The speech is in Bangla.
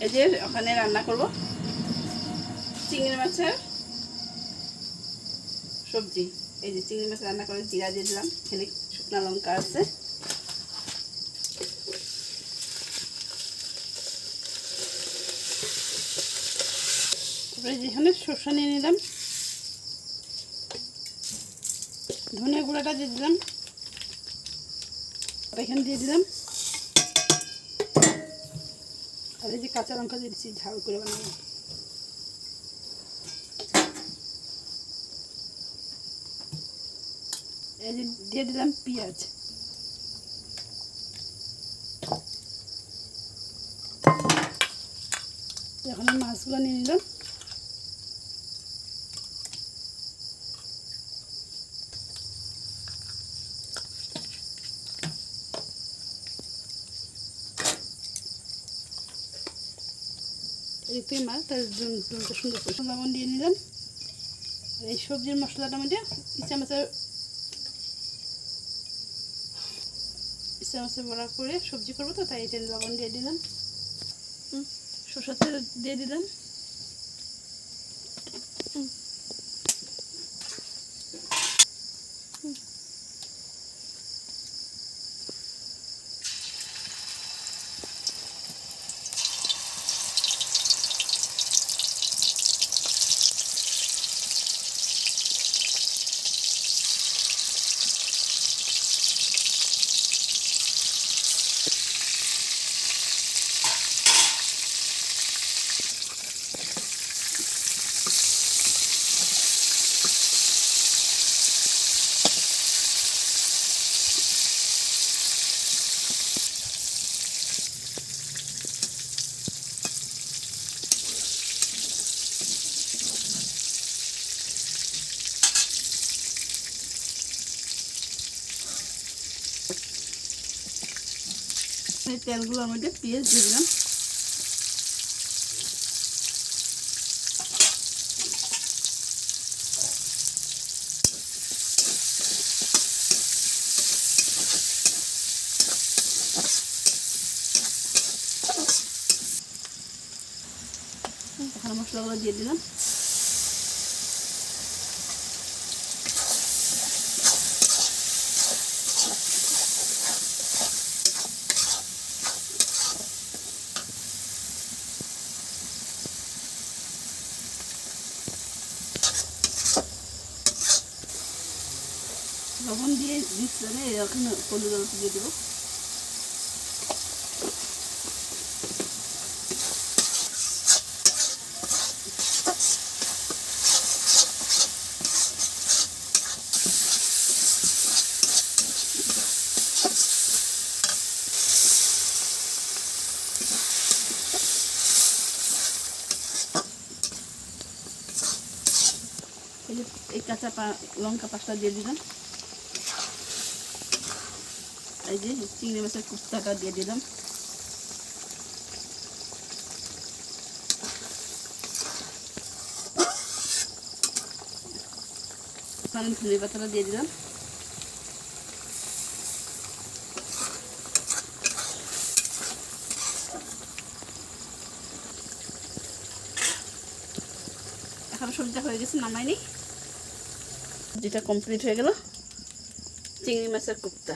এই যে ওখানে রান্না করব চিংড়ি মাছের সবজি। এই যে চিংড়ি মাছ রান্না করে জিরা দিয়ে দিলাম, এখানে শুকনো লঙ্কা আছে, তারপরে যেখানে সরষা নিয়ে নিলাম, ধনিয়া গুঁড়াটা দিয়ে দিলাম, এখানে দিয়ে দিলাম, আর এই যে কাঁচা লঙ্কা দিয়ে দিচ্ছি ঝাল করে বানাবো। এই যে দিয়ে দিলাম পেঁয়াজ, এখন মাছগুলো নিয়ে নিলাম, এই মাছ তার ঝোলটা সুন্দর করে লবণ দিয়ে নিলাম। আর এই সবজির মশলাটার মধ্যে ইচ্ছা মাছে বড়া করে সবজি করবো, তো তাই এটা লবণ দিয়ে দিলাম, সরষের তেল দিয়ে দিলাম, এই তেলগুলোর মধ্যে পেঁয়াজ দিয়ে দিলাম, এখন মশলাগুলো দিয়ে দিলাম, লবণ দিয়ে দিচ্ছে না, এখন হলুদ অল্প দিয়ে দেবো, এই কাঁচা লঙ্কা পাঁচটা দিয়ে দিলাম, এই যে চিংড়ি মাছের কুপ্তাটা দিয়ে দিলাম, ধনে পাতাটা দিয়ে দিলাম, এখন সবজিটা হয়ে গেছে, নামাইনি, যেটা কমপ্লিট হয়ে গেল চিংড়ি মাছের কুপ্তা।